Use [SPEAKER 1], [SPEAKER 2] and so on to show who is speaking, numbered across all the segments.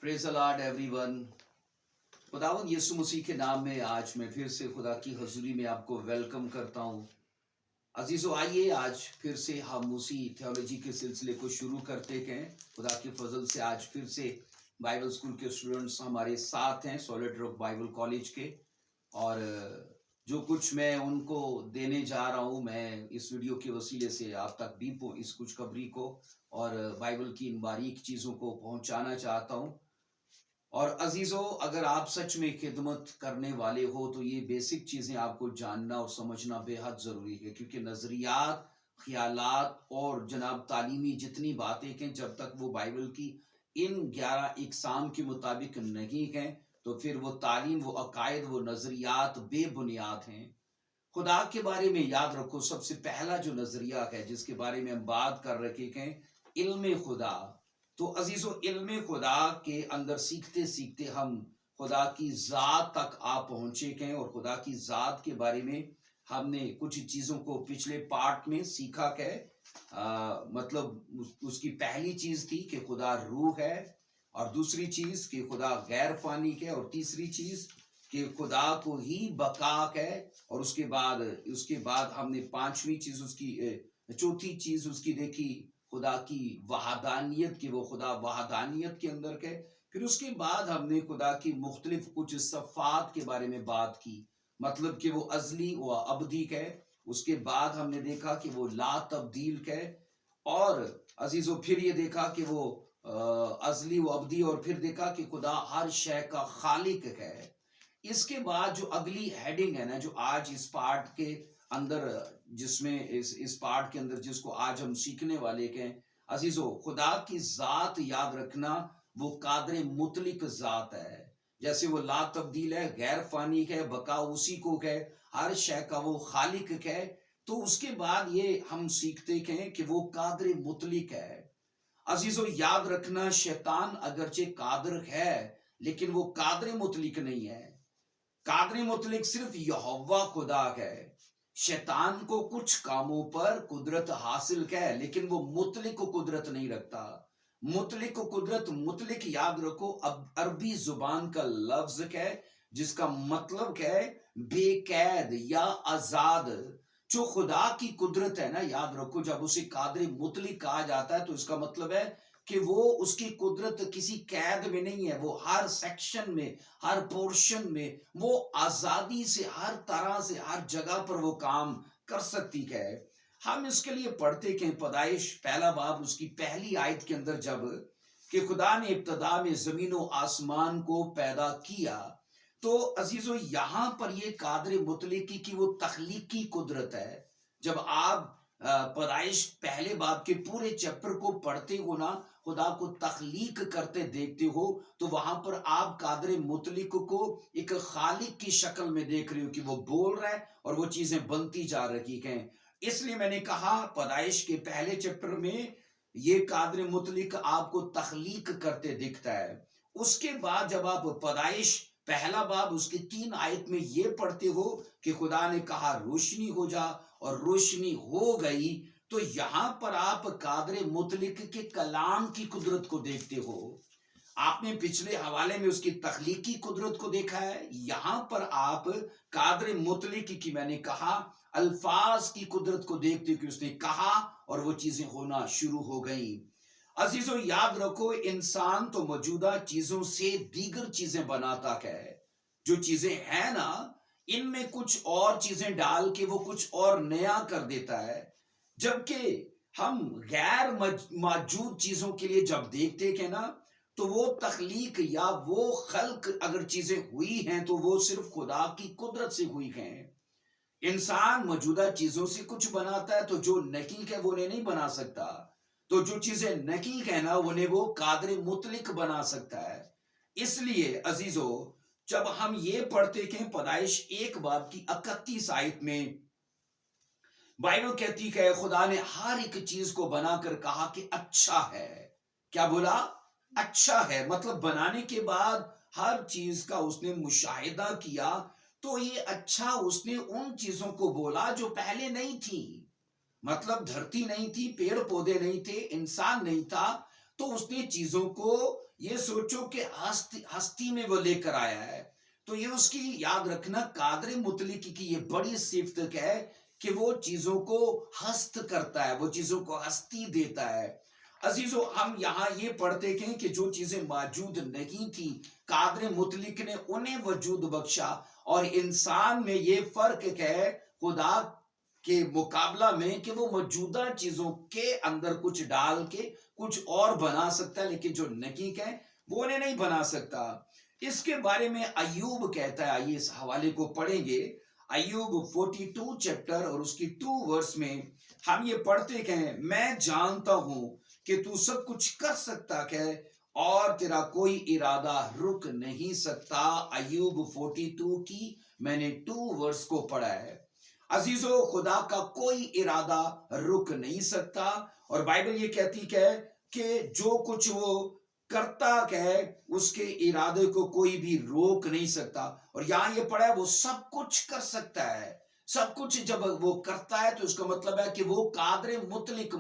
[SPEAKER 1] Praise Lord everyone. खुदावंद यीशु मसीह के नाम में आज मैं फिर से खुदा की हजूरी में आपको वेलकम करता हूँ। अजीजों, आइए आज फिर से हम उसी थियोलॉजी के सिलसिले को शुरू करते हैं। खुदा के फजल से आज फिर से बाइबल स्कूल के स्टूडेंट्स हमारे साथ हैं, सॉलिड रॉक बाइबल कॉलेज के। और जो कुछ मैं उनको देने जा रहा हूँ, मैं इस वीडियो के वसीले से आप तक भी इस खुशखबरी को और बाइबल की इन बारीक चीज़ों को पहुँचाना चाहता हूँ। और अजीजों, अगर आप सच में खिदमत करने वाले हो तो ये बेसिक चीजें आपको जानना और समझना बेहद जरूरी है, क्योंकि नजरियात, ख्यालात और जनाब तालीमी जितनी बातें हैं, जब तक वो बाइबल की इन 11 इकसाम के मुताबिक नहीं हैं तो फिर वो तालीम, वो अकायद, वो नजरियात बेबुनियाद हैं। खुदा के बारे में याद रखो, सबसे पहला जो नजरिया है जिसके बारे में हम बात कर रहे हैं, इल्म खुदा। तो अजीजों, इल्म खुदा के अंदर सीखते सीखते हम खुदा की ज़ात तक आ पहुंचे हैं। और खुदा की ज़ात के बारे में हमने कुछ चीज़ों को पिछले पार्ट में सीखा है। मतलब उसकी पहली चीज़ थी कि खुदा रूह है, और दूसरी चीज़ कि खुदा गैर फानी है, और तीसरी चीज़ कि खुदा को ही बका है। और उसके बाद हमने पांचवी चीज़ उसकी, चौथी चीज़ उसकी देखी खुदा की वहादानियत, की वो खुदा वहादानियत के अंदर है। फिर उसके बाद हमने खुदा की मुख्तलिफ कुछ सफ़ात के बारे में बात की, मतलब कि वो अजली व अबदी है। उसके बाद हमने देखा कि वो ला तब्दील है। और अजीजों, फिर ये देखा कि वो अजली व अबदी, और फिर देखा कि खुदा हर शय का खालिक है। इसके बाद जो अगली हेडिंग है ना, जो आज इस पार्ट के अंदर, जिसमें इस पार्ट के अंदर जिसको आज हम सीखने वाले हैं, अजीजों, खुदा की जात याद रखना, वो कादर मुतलिक जात है। जैसे वो ला तब्दील है, गैर फानी है, बका उसी को है, हर शय का वो खालिक है। तो उसके बाद ये हम सीखते हैं कि वो कादर मुतलिक है। अजीजों, याद रखना, शैतान अगरचे कादर है लेकिन वो कादर मुतलिक नहीं है। कादर मुतलिक सिर्फ यहोवा खुदा है। शैतान को कुछ कामों पर कुदरत हासिल है लेकिन वो मुतलिक को कुदरत नहीं रखता। मुतलिक को कुदरत, मुतलिक याद रखो, अब अरबी जुबान का लफ्ज है जिसका मतलब है बेकैद या आजाद। जो खुदा की कुदरत है ना, याद रखो, जब उसे कादर मुतलिक कहा जाता है तो इसका मतलब है कि वो, उसकी कुदरत किसी कैद में नहीं है। वो हर सेक्शन में, हर पोर्शन में वो आजादी से, हर तरह से, हर जगह पर वो काम कर सकती है। हम इसके लिए पढ़ते कि पैदाइश पहला बाब उसकी पहली आयत के अंदर, जब कि खुदा ने इब्तदा में जमीन और आसमान को पैदा किया, तो अजीजों, यहां पर ये कादर मुतलिकी की वो तख्लीकी कुदरत है। जब आप पैदाइश पहले बाब के पूरे चैप्टर को पढ़ते हो ना, खुदा को तख्लीक करते देखते हो, तो वहां पर आप कादर मुतलिक को एक खालिक की शक्ल में देख रहे हो कि वो बोल रहा है और वो चीजें बनती जा रही हैं। इसलिए मैंने कहा पैदाइश के पहले चैप्टर में ये कादर मुतलिक आपको तख्लीक करते दिखता है। उसके बाद जब आप पैदाइश पहला बाब उसकी 3 आयत में ये पढ़ते हो कि खुदा ने कहा रोशनी हो जा और रोशनी हो गई, तो यहां पर आप कादर मुतलिक के कलाम की कुदरत को देखते हो। आपने पिछले हवाले में उसकी तख्लीकी कुदरत को देखा है, यहां पर आप कादर मुतलिक की, मैंने कहा, अल्फाज की कुदरत को देखते हो कि उसने कहा और वो चीजें होना शुरू हो गई। अजीजों, याद रखो, इंसान तो मौजूदा चीजों से दीगर चीजें बनाता है। जो चीजें हैं ना, इनमें कुछ और चीजें डाल के वो कुछ और नया कर देता है। जबकि हम गैर मौजूद चीजों के लिए जब देखते हैं ना, तो वो तख्लीक या वो खल्क अगर चीजें हुई हैं तो वो सिर्फ खुदा की कुदरत से हुई हैं। इंसान मौजूदा चीजों से कुछ बनाता है, तो जो नहीं है वो उन्हें नहीं बना सकता। तो जो चीजें नहीं है ना, उन्हें वो कादर मुतलिक बना सकता है। इसलिए अजीजों, जब हम ये पढ़ते हैं पैदाइश 1 बाब की 31 आयत में, बाइबल कहती है खुदा ने हर एक चीज को बनाकर कहा कि अच्छा है। क्या बोला? अच्छा है। मतलब बनाने के बाद हर चीज का उसने मुशाहिदा किया, तो ये अच्छा उसने उन चीजों को बोला जो पहले नहीं थी। मतलब धरती नहीं थी, पेड़ पौधे नहीं थे, इंसान नहीं था, تو اس نے چیزوں کو یہ سوچو کہ ہستی میں وہ لے کر آیا ہے. تو یہ اس کی یاد رکھنا قادر مطلق کی یہ بڑی صفت ہے کہ وہ چیزوں کو ہست کرتا ہے, وہ چیزوں کو ہستی دیتا ہے. عزیزو, ہم یہاں یہ پڑھتے ہیں کہ جو چیزیں موجود نہیں تھی قادر مطلق نے انہیں وجود بخشا, اور انسان میں یہ فرق ہے خدا کے مقابلہ میں کہ وہ موجودہ چیزوں کے اندر کچھ ڈال کے کچھ اور بنا سکتا ہے, لیکن جو نہیں ہے وہ انہیں نہیں بنا سکتا. اس کے بارے میں ایوب کہتا ہے, آئیے اس حوالے کو پڑھیں گے. ایوب 42 چیپٹر اور اس کی 2 ورس میں ہم یہ پڑھتے ہیں, میں جانتا ہوں کہ تو سب کچھ کر سکتا ہے اور تیرا کوئی ارادہ رک نہیں سکتا. ایوب 42 کی میں نے 2 ورس کو پڑھا ہے. عزیزو, خدا کا کوئی ارادہ رک نہیں سکتا, اور بائبل یہ کہتی ہے کہ جو کچھ وہ کرتا ہے اس کے ارادے کو کوئی بھی روک نہیں سکتا. اور یہاں یہ پڑھا ہے وہ سب کچھ کر سکتا ہے. سب کچھ جب وہ کرتا ہے تو اس کا مطلب ہے کہ وہ قادر مطلق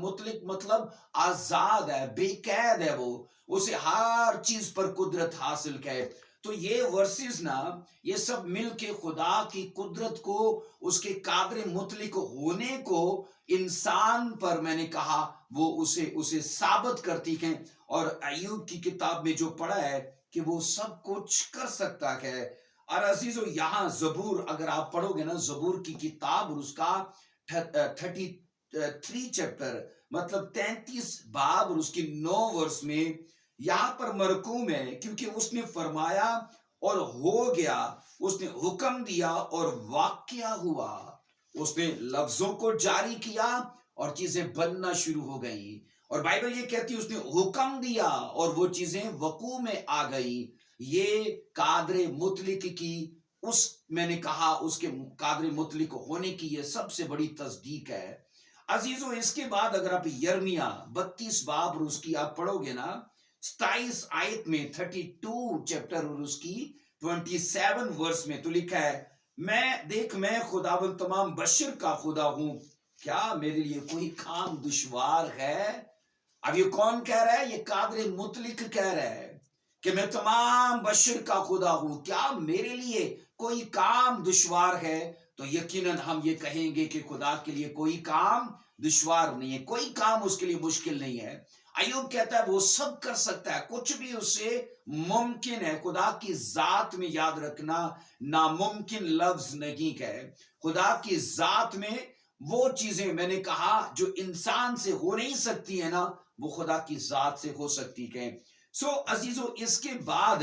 [SPEAKER 1] مطلب آزاد ہے, بے قید ہے, وہ اسے ہر چیز پر قدرت حاصل ہے. تو یہ ورسز نا, یہ سب مل کے خدا کی قدرت کو, اس کے قادر مطلق ہونے کو انسان پر میں نے کہا وہ اسے ثابت کرتی ہیں. اور ایوب کی کتاب میں جو پڑھا ہے کہ وہ سب کچھ کر سکتا ہے. اور عزیزو, یہاں زبور اگر آپ پڑھو گے نا, زبور کی کتاب اور اس کا 33 چیپٹر مطلب 33 باب اور اس کی 9 ورس میں یہاں پر مرقوم ہے, کیونکہ اس نے فرمایا اور ہو گیا, اس نے حکم دیا اور واقعہ ہوا, اس نے لفظوں کو جاری کیا اور چیزیں بننا شروع ہو گئیں. اور بائبل یہ کہتی ہے اس نے حکم دیا اور وہ چیزیں وقوع میں آ گئی. یہ قادر مطلق کی اس میں نے کہا اس کے قادر مطلق ہونے کی یہ سب سے بڑی تصدیق ہے. عزیزو, اس کے بعد اگر آپ یرمیا 32 باب اور اس کی آپ پڑھو گے نا 27 آیت میں 32 چیپٹر اور اس کی 27 ورس میں تو لکھا ہے, میں خداوند تمام بشر کا خدا ہوں, کیا میرے لیے کوئی کام دشوار ہے. اب یہ کون کہہ رہا ہے؟ یہ قادر مطلق کہہ رہا ہے کہ میں تمام بشر کا خدا ہوں, کیا میرے لیے کوئی کام دشوار ہے. تو یقیناً ہم یہ کہیں گے کہ خدا کے لیے کوئی کام دشوار نہیں ہے, کوئی کام اس کے لیے مشکل نہیں ہے. ایوب کہتا ہے وہ سب کر سکتا ہے, کچھ بھی اس سے ممکن ہے. خدا کی ذات میں یاد رکھنا ناممکن لفظ نہیں ہے. خدا کی ذات میں وہ چیزیں میں نے کہا جو انسان سے ہو نہیں سکتی ہے نا, وہ خدا کی ذات سے ہو سکتی ہے. سو عزیزو, اس کے بعد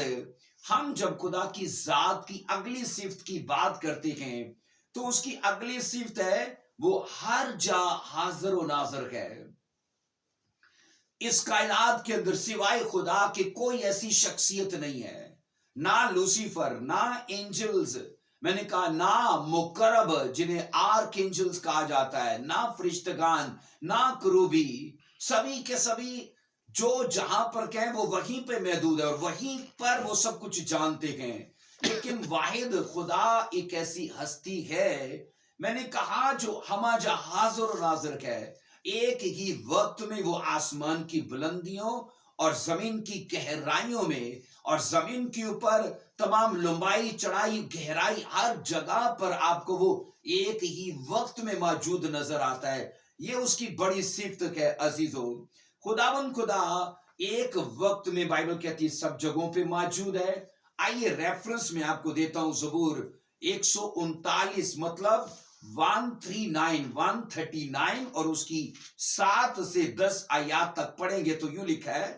[SPEAKER 1] ہم جب خدا کی ذات کی اگلی صفت کی بات کرتے ہیں تو اس کی اگلی صفت ہے وہ ہر جا حاضر و ناظر ہے. اس کائنات کے اندر سوائے خدا کے کوئی ایسی شخصیت نہیں ہے, نہ لوسیفر, نہ اینجلز, میں نے کہا نہ مقرب جنہیں آرک اینجلز کہا جاتا ہے, نہ فرشتگان, نہ کروبی, سبھی کے سبھی جو جہاں پر کہیں وہ وہیں پہ محدود ہے اور وہیں پر وہ سب کچھ جانتے ہیں. لیکن واحد خدا ایک ایسی ہستی ہے میں نے کہا جو ہمہ جا حاضر و ناظر ہے. ایک ہی وقت میں وہ آسمان کی بلندیوں اور زمین کی گہرائیوں میں اور زمین کے اوپر تمام لمبائی چڑھائی گہرائی ہر جگہ پر آپ کو وہ ایک ہی وقت میں موجود نظر آتا ہے. یہ اس کی بڑی صفت ہے. عزیزو, خداوند خدا ایک وقت میں بائبل کہتی ہے سب جگہوں پہ موجود ہے. آئیے ریفرنس میں آپ کو دیتا ہوں, زبور 139 مطلب 139 اور اس کی 7 سے 10 آیات تک پڑھیں گے تو یوں لکھا ہے,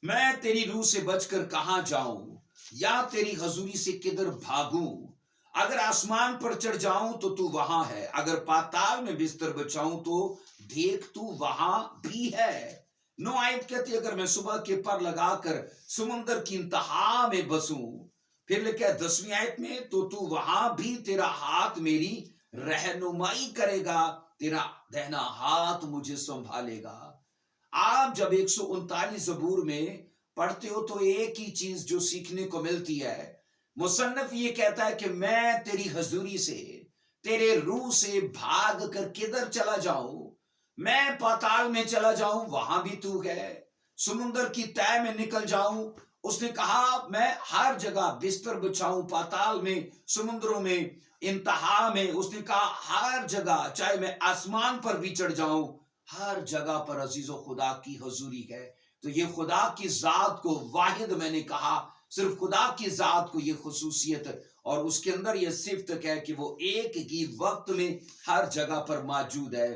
[SPEAKER 1] میں تیری روح سے بچ کر کہاں جاؤں یا تیری حضوری سے کدھر بھاگوں. اگر آسمان پر چڑھ جاؤں تو تو وہاں ہے, اگر پاتال میں بستر بچاؤں تو دیکھ تو وہاں بھی ہے. 9 آیت کہتی ہے اگر میں صبح کے پر لگا کر سمندر کی انتہا میں بسوں. پھر لکھا ہے 10ویں آیت میں تو وہاں بھی تیرا ہاتھ میری رہنمائی کرے گا, تیرا دہنا ہاتھ مجھے سنبھالے گا. آپ جب 139 زبور میں پڑھتے ہو تو ایک ہی چیز جو سیکھنے کو ملتی ہے, مصنف یہ کہتا ہے کہ میں تیری حضوری سے تیرے روح سے بھاگ کر کدھر چلا جاؤں, میں پاتال میں چلا جاؤں وہاں بھی تو ہے, समुंदर की तह में निकल जाऊं। उसने कहा मैं हर जगह बिस्तर बिछाऊं, पाताल में, समुद्रों में, इंतहा में। उसने कहा हर जगह, चाहे मैं आसमान पर भी चढ़ जाऊं, हर जगह पर अजीजों खुदा की हजूरी है। तो ये खुदा की जात को वाहिद, मैंने कहा सिर्फ खुदा की जात को ये खुसूसियत और उसके अंदर ये सिफ्त है कि वो एक ही वक्त में हर जगह पर मौजूद है।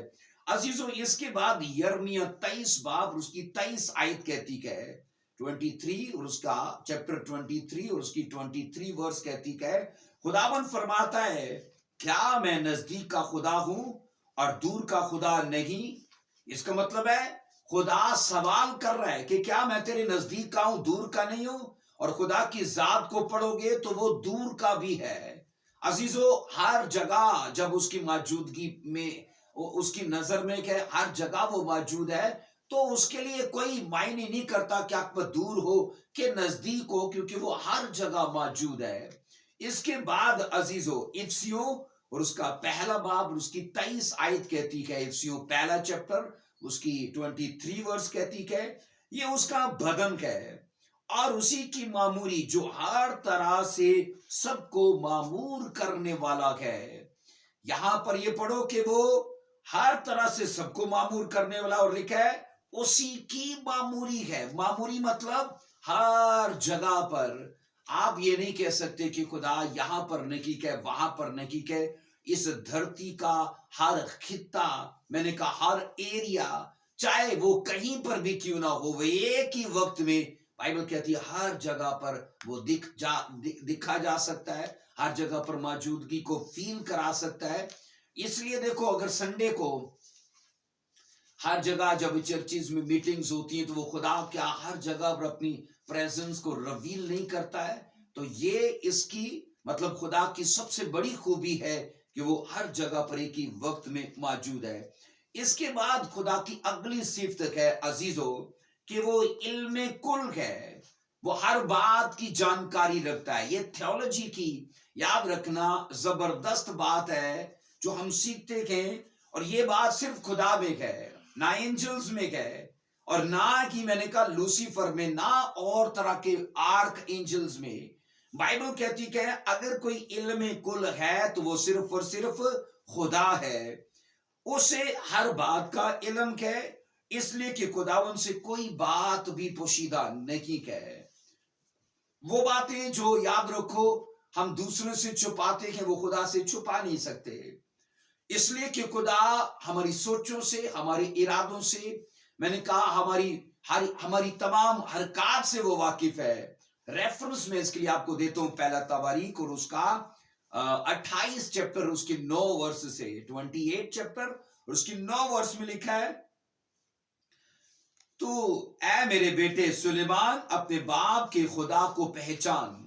[SPEAKER 1] अजीजों इसके बाद यिर्मयाह 23 बाब उसकी 23 आयत कहती है, 23 और उसका चैप्टर 23 और उसकी 23 वर्स कहती है, खुदावन फरमाता है क्या मैं नजदीक का खुदा हूं और दूर का खुदा नहीं। इसका मतलब है खुदा सवाल कर रहा है कि क्या मैं तेरे नजदीक का हूं, दूर का नहीं हूं। और खुदा की जात को पढ़ोगे तो वो दूर का भी है। अजीजों हर जगह जब उसकी मौजूदगी में, उसकी नजर में क्या हर जगह वो मौजूद है, तो उसके लिए कोई मायने नहीं करता कि आप दूर हो कि नजदीक हो, क्योंकि वो हर जगह मौजूद है। इसके बाद अजीजों इफिसियों और उसका पहला बाब उसकी 23 आयत कहती है, इफिसियों पहला चैप्टर उसकी 23 वर्स कहती है, ये उसका बदन है और उसी की मामूरी जो हर तरह से सबको मामूर करने वाला है। यहां पर ये पढ़ो कि वो हर तरह से सबको मामूर करने वाला, और लिखा है उसी की मामूरी है। मामूरी मतलब हर जगह पर। आप ये नहीं कह सकते कि खुदा यहां पर नहीं है, वहां नहीं है। इस धरती का हर खित्ता, मैंने कहा हर एरिया, चाहे वो कहीं पर भी क्यों ना हो, वो एक ही वक्त में बाइबल कहती है हर जगह पर वो दिखा जा सकता है, हर जगह पर मौजूदगी को फील करा सकता है। इसलिए देखो अगर संडे को हर जगह जब चर्चिज में मीटिंग्स होती हैं तो वो खुदा क्या हर जगह पर अपनी प्रेजेंस को रिवील नहीं करता है। तो ये इसकी मतलब खुदा की सबसे बड़ी खूबी है कि वो हर जगह पर एक ही वक्त में मौजूद है। इसके बाद खुदा की अगली सिफ्त है अजीजों कि वो इल्म कुल है, वो हर बात की जानकारी रखता है। ये थियोलॉजी की याद रखना जबरदस्त बात है जो हम सीखते हैं, और ये बात सिर्फ खुदा में है, ना एंजल्स में है, और ना कि मैंने कहा लूसीफर में, ना और तरह के आर्क एंजल्स में। बाइबल कहती है अगर कोई इल्म कुल है तो वो सिर्फ और सिर्फ खुदा है, उसे हर बात का इल्म है, इसलिए कि खुदावन से कोई बात भी पोशीदा नहीं है। वो बातें जो याद रखो हम दूसरों से छुपाते हैं वो खुदा से छुपा नहीं सकते, इसलिए कि खुदा हमारी सोचों से, हमारे इरादों से, मैंने कहा हमारी तमाम हरकत से वो वाकिफ है। रेफरेंस में इसके लिए आपको देता हूं पहला तवारीख और उसका 28 चैप्टर उसके 9 वर्ष से, 28 चैप्टर और उसकी 9 वर्ष में लिखा है, तो ऐ मेरे बेटे सुलेमान अपने बाप के खुदा को पहचान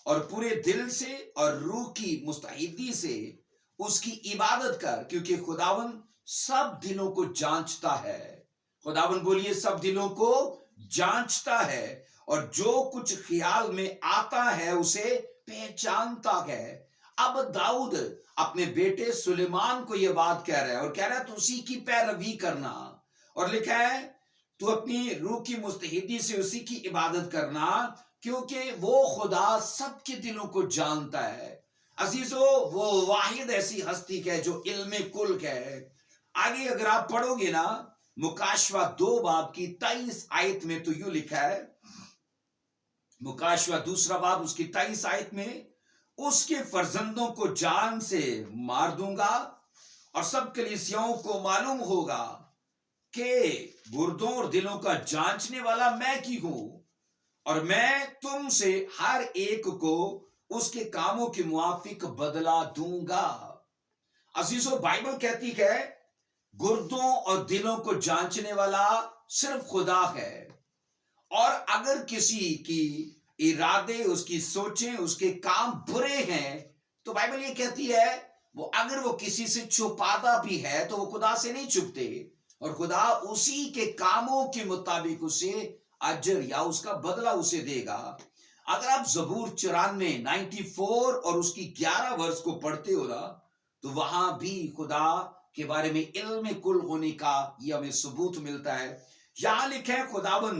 [SPEAKER 1] और पूरे दिल से और रूह की मुस्तैदी से उसकी इबादत कर, क्योंकि खुदावन सब दिलों को जांचता है। खुदावन बोलिए सब दिलों को जांचता है और जो कुछ ख्याल में आता है उसे पहचानता है। अब दाऊद अपने बेटे सुलेमान को यह बात कह रहा है और कह रहा है तू उसी की पैरवी करना, और लिखा है तू अपनी रूह की मुस्तैदी से उसी की इबादत करना, क्योंकि वो खुदा सबके दिलों को जानता है। अजीजों वो वाहिद ऐसी हस्ती है जो इल्म कुल है। आगे अगर आप पढ़ोगे ना मुकाशवा 2 बाब की 23 आयत में तो यूं लिखा है, मुकाशवा 2 बाब उसकी 23 आयत में, उसके फर्जंदों को जान से मार दूंगा और सब कलीसियाओं को मालूम होगा कि गुर्दों और दिलों का जांचने वाला मैं की हूं, और मैं तुमसे हर एक को उसके कामों के मुआफिक बदला दूंगा। अजीजों बाइबल कहती है गुर्दों और दिलों को जांचने वाला सिर्फ खुदा है, और अगर किसी की इरादे, उसकी सोचें, उसके काम बुरे हैं तो बाइबल ये कहती है वो अगर वो किसी से छुपाता भी है तो वो खुदा से नहीं छुपते, और खुदा उसी के कामों के मुताबिक उसे अजर या उसका बदला उसे देगा। अगर आप जबूर 94 और उसकी 11 वर्ष को पढ़ते हो ना तो वहां भी खुदा के बारे में इल्म कुल होने का ये हमें सबूत मिलता है। یہاں لکھا ہے خداون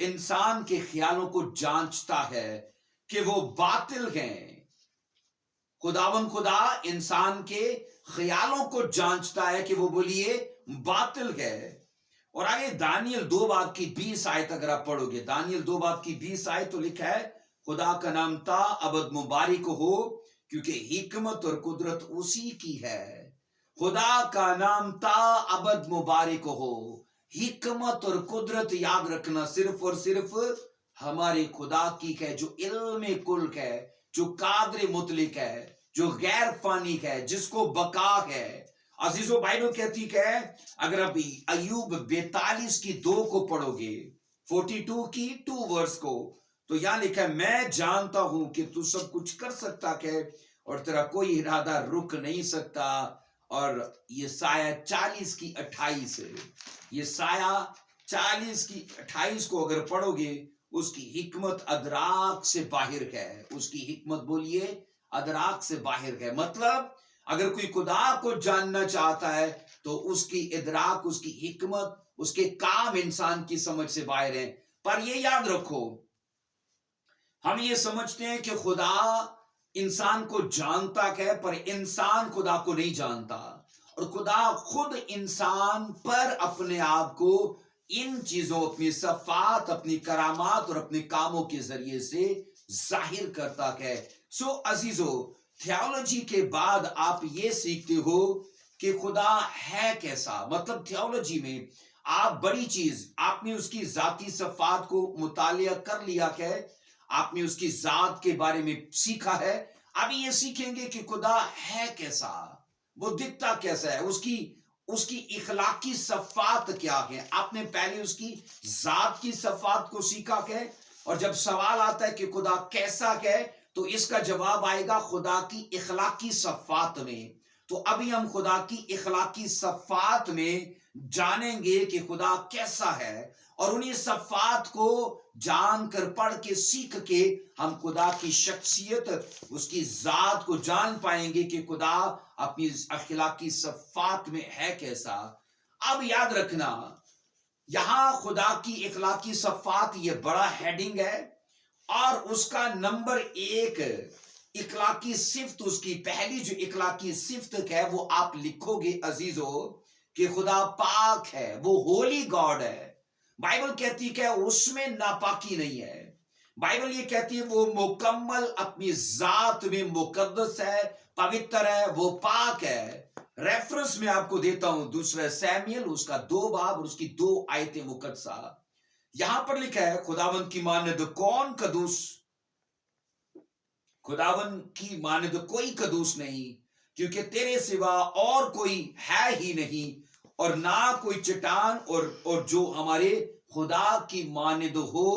[SPEAKER 1] انسان کے خیالوں کو جانچتا ہے کہ وہ باطل ہیں. خداون خدا انسان کے خیالوں کو جانچتا ہے کہ وہ بولیے باطل ہے. اور آگے دانیل 2:20 اگر آپ پڑھو گے، دانیل 2:20 تو لکھا ہے خدا کا نام تا ابد مبارک ہو کیونکہ حکمت اور قدرت اسی کی ہے. خدا کا نام تا ابد مبارک ہو. حکمت اور قدرت یاد رکھنا صرف اور صرف ہمارے خدا کی ہے، جو علم کل ہے، جو قادر مطلق ہے، جو غیر فانی ہے، جس کو بقا ہے. عزیزو بائبل کہتی ہے اگر اب ایوب 42:2 کو پڑھو گے، 42 کی 2 ورس کو، تو یہاں لکھا ہے میں جانتا ہوں کہ تو سب کچھ کر سکتا ہے اور تیرا کوئی ارادہ رک نہیں سکتا. اور یہ سایہ 40:28 یہ سایہ 40:28 کو اگر پڑھو گے، اس کی حکمت ادراک سے باہر ہے. اس کی حکمت بولیے ادراک سے باہر ہے. مطلب اگر کوئی خدا کو جاننا چاہتا ہے تو اس کی ادراک، اس کی حکمت، اس کے کام انسان کی سمجھ سے باہر ہیں. پر یہ یاد رکھو، ہم یہ سمجھتے ہیں کہ خدا انسان کو جانتا ہے پر انسان خدا کو نہیں جانتا، اور خدا خود انسان پر اپنے آپ کو ان چیزوں، اپنی صفات، اپنی کرامات اور اپنے کاموں کے ذریعے سے ظاہر کرتا ہے. سو عزیزو، تھیولوجی کے بعد آپ یہ سیکھتے ہو کہ خدا ہے کیسا. مطلب تھیولوجی میں آپ بڑی چیز، آپ نے اس کی ذاتی صفات کو مطالعہ کر لیا ہے، آپ نے اس کی ذات کے بارے میں سیکھا ہے. ابھی یہ سیکھیں گے کہ خدا ہے کیسا، وہ دکھتا کیسا ہے، اس کی اخلاقی صفات کیا ہے. آپ نے پہلے اس کی ذات کی صفات کو سیکھا ہے، اور جب سوال آتا ہے کہ خدا کیسا ہے تو اس کا جواب آئے گا خدا کی اخلاقی صفات میں. تو ابھی ہم خدا کی اخلاقی صفات میں جانیں گے کہ خدا کیسا ہے، اور انہی صفات کو جان کر، پڑھ کے، سیکھ کے ہم خدا کی شخصیت، اس کی ذات کو جان پائیں گے کہ خدا اپنی اخلاقی صفات میں ہے کیسا. اب یاد رکھنا، یہاں خدا کی اخلاقی صفات یہ بڑا ہیڈنگ ہے، اور اس کا نمبر 1 اخلاقی صفت، اس کی پہلی جو اخلاقی صفت ہے وہ آپ لکھو گے عزیزو کہ خدا پاک ہے، وہ ہولی گاڈ ہے. بائبل کہتی ہے اس میں ناپاکی نہیں ہے. بائبل یہ کہتی ہے وہ مکمل اپنی ذات میں مقدس ہے، پوتر ہے، وہ پاک ہے. ریفرنس میں آپ کو دیتا ہوں 2 سیموئیل اس کا 2 باب اور اس کی 2 آیت مقدسہ. یہاں پر لکھا ہے خداوند کی مانند کون قدوس، خداوند کی مانند کوئی قدوس نہیں، کیونکہ تیرے سوا اور کوئی ہے ہی نہیں، اور نہ کوئی چٹان اور جو ہمارے خدا کی مانند ہو.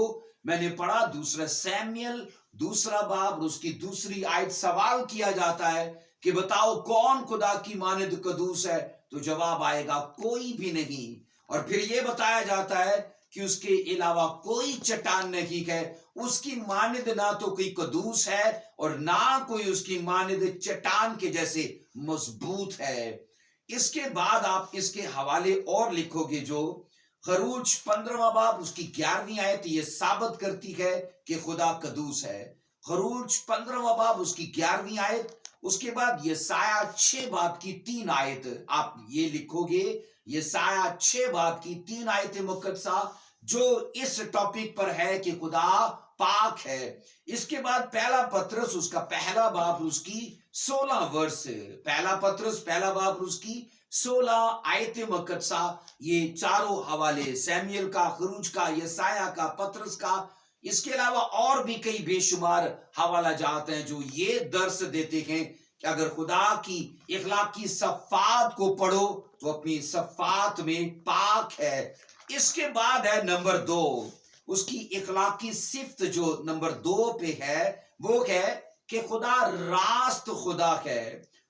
[SPEAKER 1] میں نے پڑھا 2 سیموئیل 2 باب اور اس کی 2 آیت. سوال کیا جاتا ہے کہ بتاؤ کون خدا کی مانند قدوس ہے، تو جواب آئے گا کوئی بھی نہیں. اور پھر یہ بتایا جاتا ہے کہ اس کے علاوہ کوئی چٹان نہیں ہے، اس کی مانند نہ تو کوئی قدوس ہے اور نہ کوئی اس کی مانند چٹان کے جیسے مضبوط ہے. اس کے بعد آپ اس کے حوالے اور لکھو گے، جو خروج 15 باب اس کی 11ویں آیت یہ ثابت کرتی ہے کہ خدا قدوس ہے. خروج 15 باب اس کی 11ویں آیت. اس کے بعد یہ سایہ 6 باب کی 3 آیت آپ یہ لکھو گے، یہ سایہ 6 باب کی 3 آیت مقدسہ جو اس ٹاپک پر ہے کہ خدا پاک ہے. اس کے بعد پہلا پترس اس کا پہلا باب اس کی 16 ورس، پہلا پترس پہلا باب اس کی 16 آیت مقدسہ. یہ چاروں حوالے سیموئیل کا، خروج کا، یسایہ کا، پترس کا، اس کے علاوہ اور بھی کئی بے شمار حوالہ جات ہیں جو یہ درس دیتے ہیں کہ اگر خدا کی اخلاقی صفات کو پڑھو تو اپنی صفات میں پاک ہے. اس کے بعد ہے نمبر 2 اس کی اخلاقی صفت جو نمبر 2 پہ ہے، وہ ہے کہ خدا راست خدا ہے.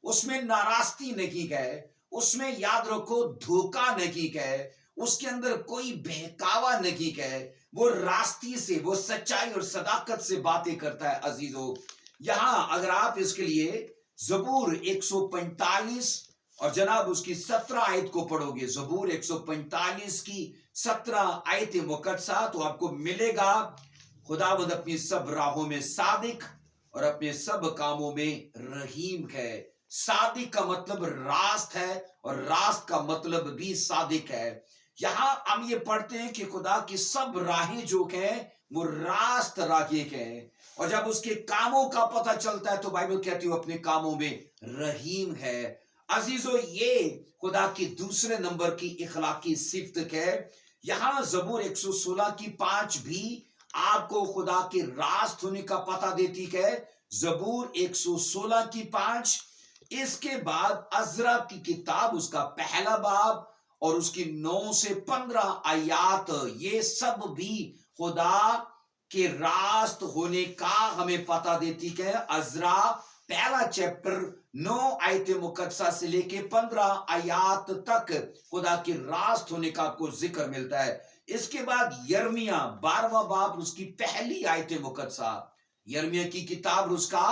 [SPEAKER 1] اس میں ناراستی نہیں ہے، اس میں یاد رکھو دھوکہ نہیں ہے، اس کے اندر کوئی بہکاوا نہیں ہے. وہ راستی سے، وہ سچائی اور صداقت سے باتیں کرتا ہے. عزیزو یہاں اگر آپ اس کے لیے زبور 145 اور جناب اس کی 17 آیت کو پڑھو گے، زبور 145 کی 17 आयत मुकद्दसा, तो आपको मिलेगा खुदावंद अपनी सब राहों में सादिक और अपने सब कामों में रहीम है। सादिक का मतलब रास्त है और रास्त का मतलब भी सादिक है। यहां हम ये पढ़ते हैं कि खुदा की सब राहें जो हैं वो रास्त राहें हैं, और जब उसके कामों का पता चलता है तो बाइबल कहती है वो अपने कामों में रहीम है। अजीजों, ये खुदा की दूसरे नंबर की इखलाकी सिफ्त है। यहां जबूर 116 की 5 भी आपको खुदा के रास्त होने का पता देती है। जबूर 116 की 5, इसके बाद अज़रा की किताब उसका पहला बाब और उसकी 9 से 15 आयात, ये सब भी खुदा के रास्त होने का हमें पता देती है। अज़रा पहला चैप्टर 9 आयत मुकद्दसा से लेके 15 आयात तक खुदा के रास्त होने का आपको जिक्र मिलता है। इसके बाद यर्मिया 12वां बाब उसकी पहली आयत मुकद्दसा, यर्मिया की किताब उसका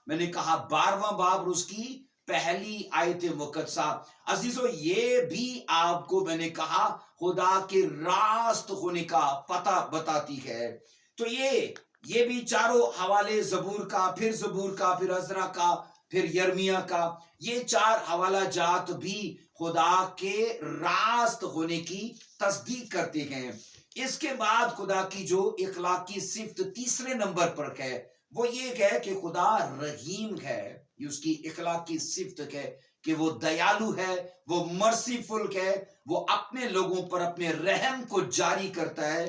[SPEAKER 1] मैंने कहा 12वां बाब उसकी पहली आयत मुकद्दसा। अजीजों, ये भी आपको मैंने कहा खुदा के रास्त होने का पता बताती है। तो ये भी चारों हवाले जबूर का, फिर जबूर का, फिर अज़रा का, फिर यर्मिया का, ये 4 हवाला जात भी खुदा के रास्त होने की तस्दीक करते हैं। इसके बाद खुदा की जो इखलाकी सिफ्त तीसरे नंबर पर है वो ये है कि खुदा रहीम है। ये उसकी इखलाकी सिफ्त है कि वो दयालु है, वो मर्सीफुल है, वो अपने लोगों पर अपने रहम को जारी करता है।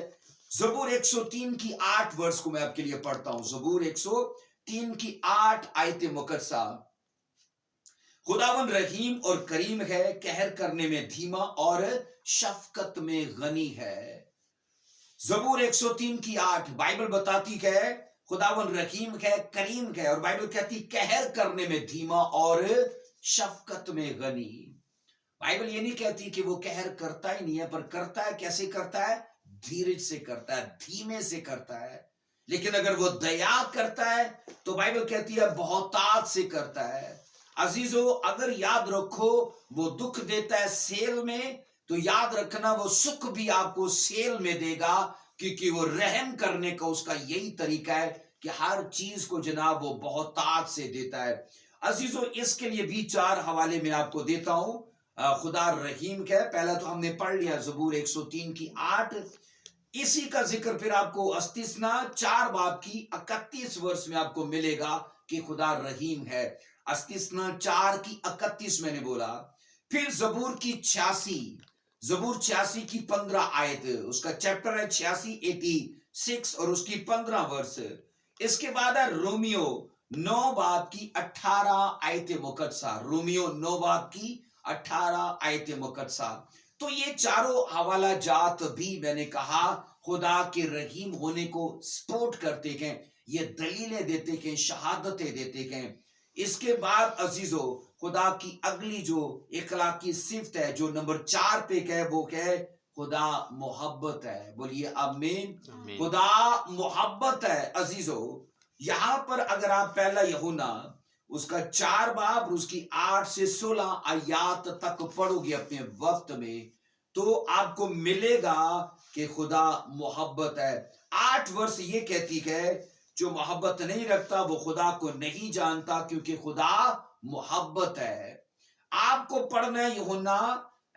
[SPEAKER 1] जबूर 103 की 8 वर्ष को मैं आपके लिए पढ़ता हूं। जबूर 103 की 8 आयत मुकद्दसा, खुदावन रहीम और करीम है, कहर करने में धीमा और शफकत में गनी है। जबूर 103 की 8 बाइबल बताती है खुदावन रहीम है, करीम है, और बाइबल कहती कहर करने में धीमा और शफकत में गनी। बाइबल ये नहीं कहती कि वो कहर करता ही नहीं है, पर करता है। कैसे करता है? धीरज से करता है, धीमे से करता है। लेकिन अगर वो दया करता है तो बाइबल कहती है बहुतात से करता है। अजीजों, अगर याद रखो वो दुख देता है सेल में, तो याद रखना वो सुख भी आपको सेल में देगा, क्योंकि वो रहम करने का उसका यही तरीका है कि हर चीज को जनाब वो बहुतात से देता है। अजीजों, इसके लिए भी 4 हवाले में आपको देता हूं। खुदा रहीम है, पहला तो हमने पढ़ लिया जबूर 103 की 8। इसी का जिक्र फिर आपको अस्तिस्ना 4 बाब की 31 वर्ष में आपको मिलेगा कि खुदा रहीम है। अस्तिस्ना 4 की 31 मैंने बोला। फिर जबूर की 86, जबूर 86 की 15 आयत, उसका चैप्टर है 86 86 और उसकी 15 वर्ष। इसके बाद है रोमियो 9 बाब की 18 आयत मुकद्दसा, रोमियो 9 बाब की 18 आयत मुकद्दसा। तो ये चारों हवाला जात भी मैंने कहा खुदा के रहीम होने को सपोर्ट करते हैं, ये दलीलें देते हैं, शहादतें देते हैं। इसके बाद अजीजों, खुदा की अगली जो इखलाकी सिफ्त है जो नंबर 4 पे है वो है खुदा मोहब्बत है। बोलिए आमीन। खुदा मोहब्बत है। अजीजों, यहां पर अगर आप पहला यूहन्ना उसका 4 बाब उसकी 8 से 16 आयात तक पढ़ोगे अपने वक्त में, तो आपको मिलेगा कि खुदा मोहब्बत है। 8 वर्ष ये कहती है जो मोहब्बत नहीं रखता वो खुदा को नहीं जानता, क्योंकि खुदा मोहब्बत है। आपको पढ़ना है यूहन्ना,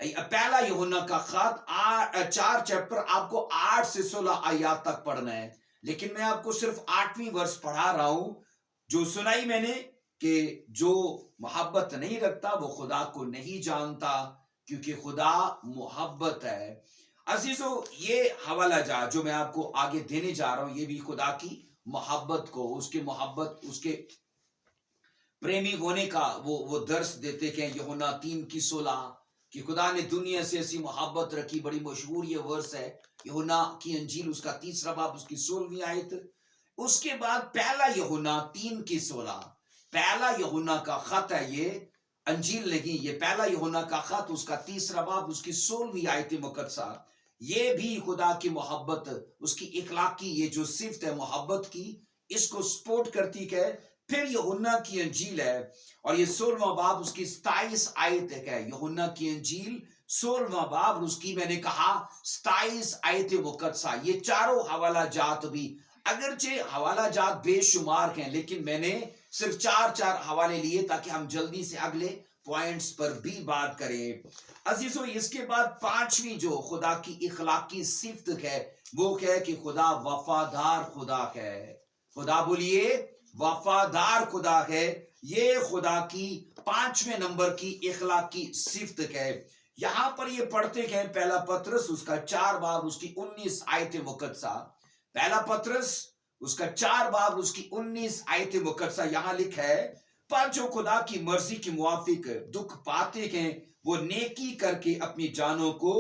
[SPEAKER 1] पहला यूहन्ना का खत 4 चैप्टर आपको 8 से 16 आयात तक पढ़ना है। लेकिन मैं आपको सिर्फ 8वीं वर्ष पढ़ा रहा हूं जो सुनाई मैंने कि जो मोहब्बत नहीं रखता वो खुदा को नहीं जानता, क्योंकि खुदा मोहब्बत है। अजीजों, ये हवाला जा जो मैं आपको आगे देने जा रहा हूं, ये भी खुदा की मोहब्बत को, उसके मोहब्बत, उसके प्रेमी होने का वो दर्श देते हैं। यूहन्ना 3 की 16 कि खुदा ने दुनिया से ऐसी मोहब्बत रखी, बड़ी मशहूर ये वर्स है। यूहन्ना की अंजील उसका 3रा बाब उसकी 16वीं आयत। उसके बाद पहला यूहन्ना 3 की 16, पहला यूहन्ना का खत है, ये अंजील नहीं, ये पहला यूहन्ना का खत उसका 3रा बाब उसकी 16वीं आयत मुकद्दसा। ये भी खुदा की मोहब्बत, उसकी इखलाकी ये जो सिफ्त है मोहब्बत की, इसको सपोर्ट करती है। फिर यूहन्ना की अंजील है और ये 16वां बाब उसकी 27 आयत है। यूहन्ना की अंजील 16वां बाब और उसकी मैंने कहा 27 आयत मुकद्दसा। ये चारों हवाला जात भी अगरचे हवाला जात बेशुमार हैं, लेकिन मैंने सिर्फ चार हवाले लिए ताकि हम जल्दी से अगले पॉइंट्स पर भी बात करें। अजीजों, इसके बाद पांचवी जो खुदा की इखलाकी सिफ्त है वो है कि खुदा वफादार खुदा है। खुदा बोलिए वफादार खुदा है। ये खुदा की पांचवें नंबर की इखलाकी सिफ्त है। यहां पर ये पढ़ते हैं पहला पत्रस उसका 4 बाब उसकी 19 आयत मुकद्दसा। पहला पत्रस उसका 4 बाब उसकी 19 आयत मुकद्दसा। यहां लिखा है, पर जो खुदा की मर्जी के मुआफिक दुख पाते हैं वो नेकी करके अपनी जानों को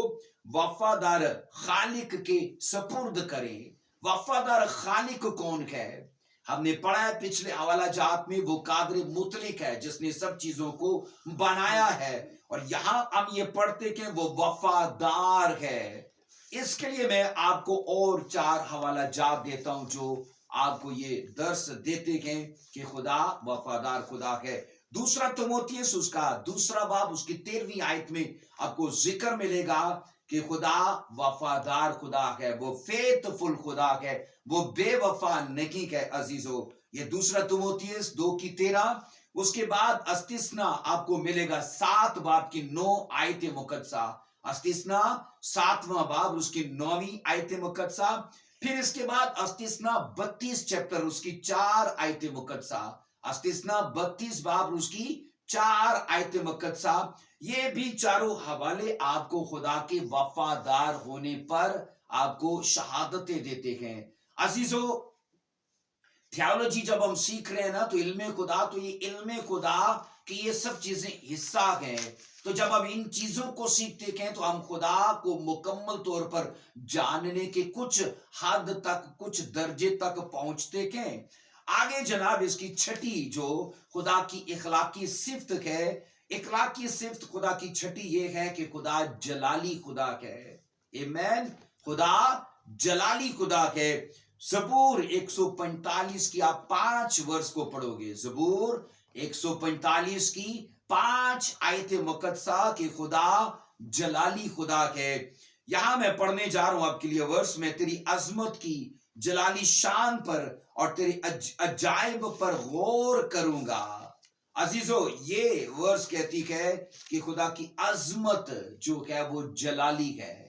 [SPEAKER 1] वफादार खालिक के सपुर्द करें। वफादार खालिक कौन है? हमने पढ़ा है पिछले हवाला जात में, वो कादिर मुतलिक है जिसने सब चीजों को बनाया है। और यहां हम ये पढ़ते कि वो वफादार है। इसके लिए मैं आपको और 4 हवाला जात देता हूं जो आपको ये दर्श देते हैं कि खुदा वफादार खुदा है। दूसरा तिमोथियुस उसका 2 बाब उसकी 13वीं आयत में आपको जिक्र मिलेगा कि खुदा वफादार खुदा है, वो फेथफुल खुदा है, वो बेवफा नहीं है। अजीजों, ये 2 तिमोथियुस 2 की 13। उसके बाद अस्तिस्ना आपको मिलेगा 7 बाब की 9 आयत मुकद्दसा। अस्तिस्ना 7वां बाब उसकी 9वीं आयत मुकद्दसा। फिर इसके बाद अस्तिस्ना 32 चैप्टर उसकी 4 आयत मुकद्दसा। अस्तिस्ना 32 बाब उसकी 4 आयत मुकद्दसा। ये भी चारों हवाले आपको खुदा के वफादार होने पर आपको शहादतें देते हैं। अजीजों, थियोलॉजी जब हम सीख रहे हैं ना, तो इल्मे खुदा, तो ये इल्मे खुदा कि ये सब चीजें हिस्सा हैं। तो जब हम इन चीजों को सीखते हैं तो हम खुदा को मुकम्मल तौर पर जानने के कुछ हद तक, कुछ दर्जे तक पहुंचते हैं। आगे जनाब इसकी छठी जो खुदा की इखलाकी सिफ्त है, इखलाकी सिफ्त खुदा की छठी ये है कि खुदा जलाली खुदा है। आमीन। खुदा जलाली खुदा है। ज़बूर 145 की आप 5 वर्ष को पढ़ोगे। ज़बूर 145 की 5 आयत मुकद्दसा कि खुदा जलाली खुदा है। यहां मैं पढ़ने जा रहा हूं आपके लिए वर्ष में, तेरी अजमत की जलाली शान पर और तेरी अजायब पर गौर करूंगा। अजीजों, ये वर्ष कहती है कि खुदा की अजमत जो है वो जलाली है।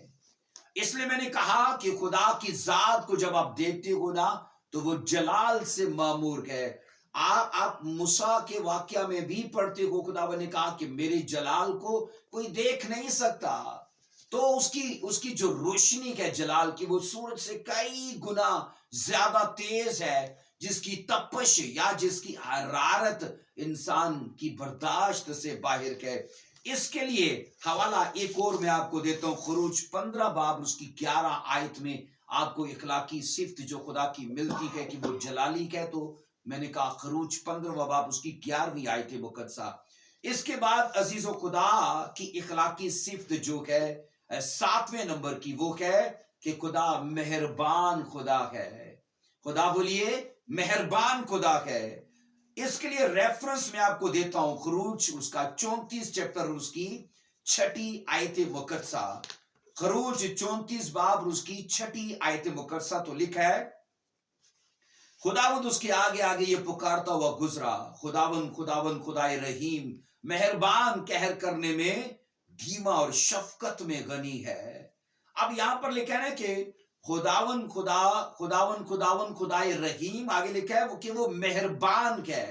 [SPEAKER 1] इसलिए मैंने कहा कि खुदा की जात को जब आप देखते हो ना, तो वो जलाल से मामूर है। आप मूसा के वाक्या में भी पढ़ते हो, खुदा ने कहा कि मेरे जलाल को कोई देख नहीं सकता। तो उसकी जो रोशनी है जलाल की, वो सूरज से कई गुना ज्यादा तेज है, जिसकी तपश या जिसकी हरारत इंसान की बर्दाश्त से बाहर है। इसके लिए हवाला एक और मैं आपको देता हूं, खुरूज 15 बाब उसकी 11 आयत में आपको इखलाकी सिफ्त जो खुदा की मिलती है कि वो जलाली है। तो मैंने कहा खुरूज 15 बाब उसकी 11वीं आयत मुकद्दसा। इसके बाद अजीजों, खुदा की इखलाकी सिफ्त जो है 7वें नंबर की, वो है कि खुदा मेहरबान खुदा है। खुदा बोलिए मेहरबान खुदा है। इसके लिए रेफरेंस मैं आपको देता हूं, खुरूज उसका 34 चैप्टर उसकी 6ठी आयत मुकद्दसा। खुरूज 34 बाब उसकी 6ठी आयत मुकद्दसा। तो लिखा है, खुदावंद उसके आगे आगे ये पुकारता हुआ गुजरा, खुदावंद खुदावंद खुदाए रहीम, मेहरबान कहर करने में, धीमा और शफकत में गनी है। अब यहां पर लिखा है ना कि खुदावन खुदाए रहीम, आगे लिखा है वो कि वो मेहरबान है।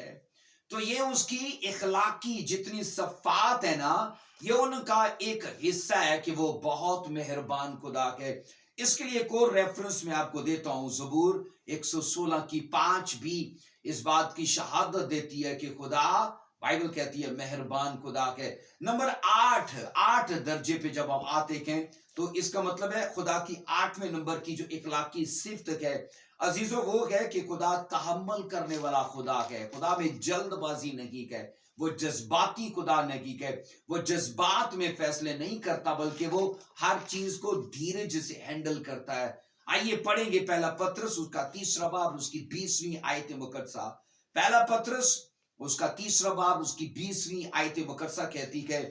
[SPEAKER 1] तो ये उसकी इखलाकी जितनी सफात है ना, ये उनका एक हिस्सा है कि वो बहुत मेहरबान खुदा है। इसके लिए एक और रेफरेंस मैं आपको देता हूं, ज़बूर 116 की 5 भी इस बात की शहादत देती है कि खुदा, बाइबल कहती है मेहरबान खुदा है। नंबर 8 दर्जे पे जब आप आते हैं तो इसका मतलब है खुदा की 8वें नंबर की जो इखलाकी सिफ्त है अजीजों, वो है कि खुदा तहम्मुल करने वाला खुदा है। खुदा में जल्दबाजी नहीं है, वो जज्बाती खुदा नहीं है, वो जज्बात में फैसले नहीं करता, बल्कि वो हर चीज को धीरज से हैंडल करता है। आइए पढ़ेंगे पहला पत्रस उसका 3 बाब उसकी 20वीं आयत मुकद्दसा। पहला पत्रस उसका 3 बाब उसकी 20वीं आयत मुकद्दसा कहती है,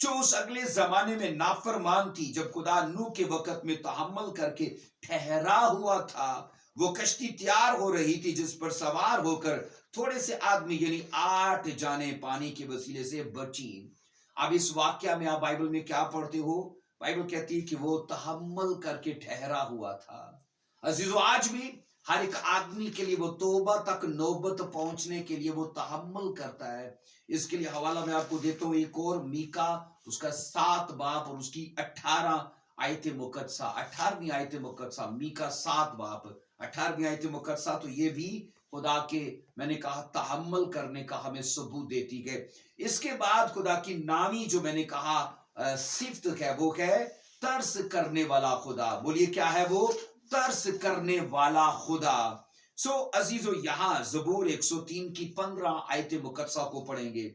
[SPEAKER 1] जो उस अगले जमाने में नाफरमान थी, जब खुदा नूह के वक्त में तहम्मुल करके ठहरा हुआ था, वो कश्ती तैयार हो रही थी जिस पर सवार होकर थोड़े से आदमी यानी 8 जाने पानी के वसीले से बची। अब इस वाक्य में आप बाइबल में क्या पढ़ते हो? बाइबल कहती है कि वो तहम्मुल करके ठहरा हुआ था। अजीजों, आज भी हर एक आदमी के लिए वो तौबा तक नौबत पहुंचने के लिए वो तहम्मुल करता है। इसके लिए हवाला मैं आपको देता हूं एक और, मीका उसका 7 बाप और उसकी 18 आयत मुकद्दसा, 18वीं आयत मुकद्दसा, मीका 7 बाप 18वीं आयत मुकद्दसा। तो ये भी खुदा के, मैंने कहा, तहम्मुल करने का हमें सबूत देती है। इसके बाद खुदा की नामी जो मैंने कहा सिफ्त है, वो है तरस करने वाला खुदा। बोलिए क्या है वो? तरस करने वाला खुदा। सो अजीजों, यहां जबूर 103 की 15 आयत मुकद्दसा को पढ़ेंगे।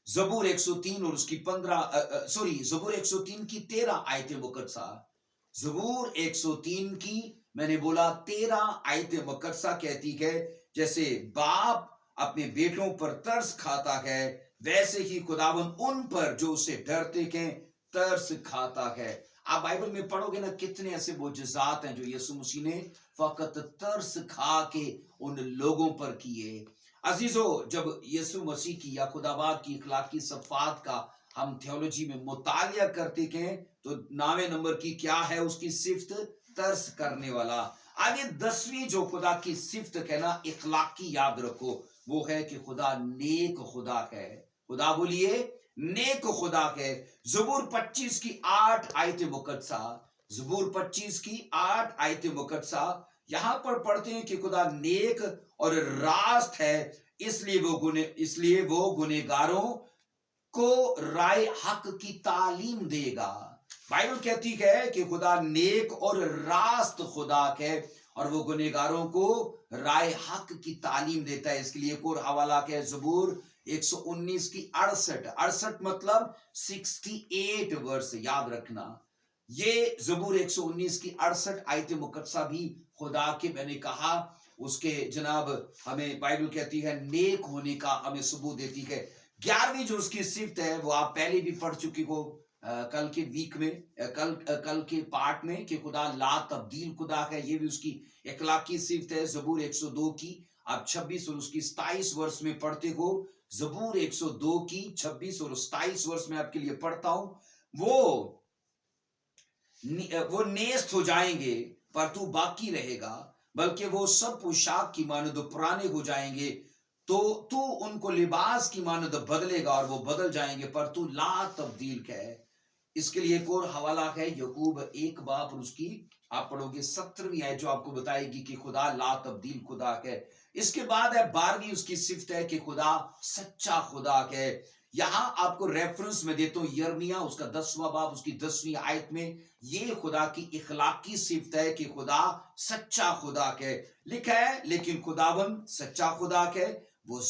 [SPEAKER 1] जबूर 103 और उसकी 15 जबूर 103 की 13 आयत मुकद्दसा। जबूर 103 की मैंने बोला 13 आयत मुकद्दसा कहती है, जैसे बाप अपने बेटों पर तरस खाता है, वैसे ही खुदावन उन पर जो उससे डरते हैं तरस खाता है। आप बाइबल में पढ़ोगे ना, कितने ऐसे मोजज़ात हैं जो यीशु मसीह ने फकत तरस खा के उन लोगों पर किए। अजीजों, जब यीशु मसीह की या खुदाबाद की इखलाकी सफात का हम थियोलॉजी में मुतालिया करते हैं, तो 9वें नंबर की क्या है उसकी सिफ्त? तरस करने वाला। आगे 10वीं जो खुदा की सिफ्त है ना, इखलाकी, याद रखो, वो है कि खुदा नेक खुदा है। खुदा, बोलिए, नेक खुदा है। जबूर 25 की 8 आयत मुकद्दसा, जबूर 25 की 8 आयत मुकद्दसा, यहां पर पढ़ते हैं कि खुदा नेक और रास्त है, इसलिए वो गुनहगारों को राय हक की तालीम देगा। बाइबल कहती है कि खुदा नेक और रास्त खुदा है और वो गुनहगारों को राय हक की तालीम देता है। इसके लिए एक और हवाला है, जबूर 119 की 68 मतलब 68 वर्ष, याद रखना। ये जबूर 119 की 68 आयत मुकद्दसा भी खुदा के, मैंने कहा, उसके जनाब हमें बाइबल कहती है नेक होने का हमें सबूत देती है। 11वीं जो उसकी सिफ्त है वो आप पहले भी पढ़ चुकी हो कल के वीक में, कल के पार्ट में, कि खुदा ला तब्दील खुदा है। ये भी उसकी इखलाकी सिफ्त है। जबूर 102 की आप 26 और उसकी 27 वर्ष में पढ़ते हो। जबूर 102 की 26 और 27 वर्ष में आपके लिए पढ़ता हूं। वो नेस्त हो जाएंगे पर तू बाकी रहेगा, बल्कि वो सब पोशाक की मानद पुराने हो जाएंगे, तो तू उनको लिबास की मानद बदलेगा और वो बदल जाएंगे, पर तू ला तब्दील है। इसके लिए एक और हवाला है, यकूब 1 बाप और उसकी आप पढ़ोगे 17वीं आयत, जो आपको बताएगी कि खुदा ला तब्दील खुदा है। इसके बाद है 12वीं उसकी सिफ्त है कि खुदा सच्चा खुदा है। यहां आपको रेफरेंस में देता हूं, यर्मिया उसका 10वां बाप उसकी 10वीं आयत में ये खुदा की इखलाकी सिफ्त है कि खुदा सच्चा खुदा है। लिखा है, लेकिन खुदावन सच्चा खुदा है, वो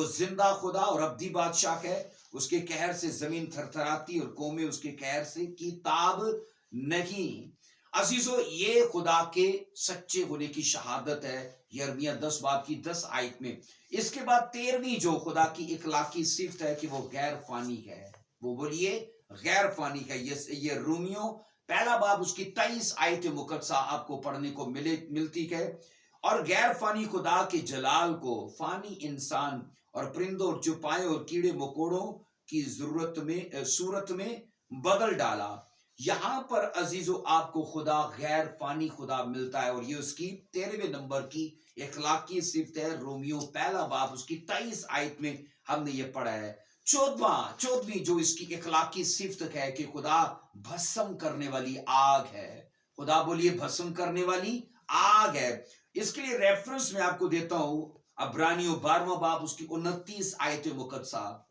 [SPEAKER 1] जिंदा खुदा और अब्दी बादशाह है। उसके कहर से जमीन थरथराती और कौमें उसके कहर से की ताब नहीं। अजीजों, ये खुदा के सच्चे होने की शहादत है, यर्मिया 10 बाब की 10 आयत में। इसके बाद 13वीं जो खुदा की इखलाकी सिफ्त है कि वो गैर फानी है। वो बोलिए गैर फानी है। ये रोमियो 1 बाब उसकी 23 आयत मुकद्दसा आपको पढ़ने को मिलती है। और गैर फानी खुदा के जलाल को फानी इंसान और परिंदों और चुपाए और कीड़े मकोड़ों की सूरत में बदल डाला। यहां पर अजीजों आपको खुदा गैर फानी खुदा मिलता है, और ये उसकी 13वें नंबर की इखलाकी सिफ्त है। रोमियो 1 बाब उसकी 23 आयत में हमने ये पढ़ा है। 14वीं जो इसकी इखलाकी सिफ्त है कि खुदा भस्म करने वाली आग है। खुदा, बोलिए, भस्म करने वाली आग है। इसके लिए रेफरेंस मैं आपको देता हूं, अब्रानियों 12वां बाब उसकी 29 आयत मुकद्दसा,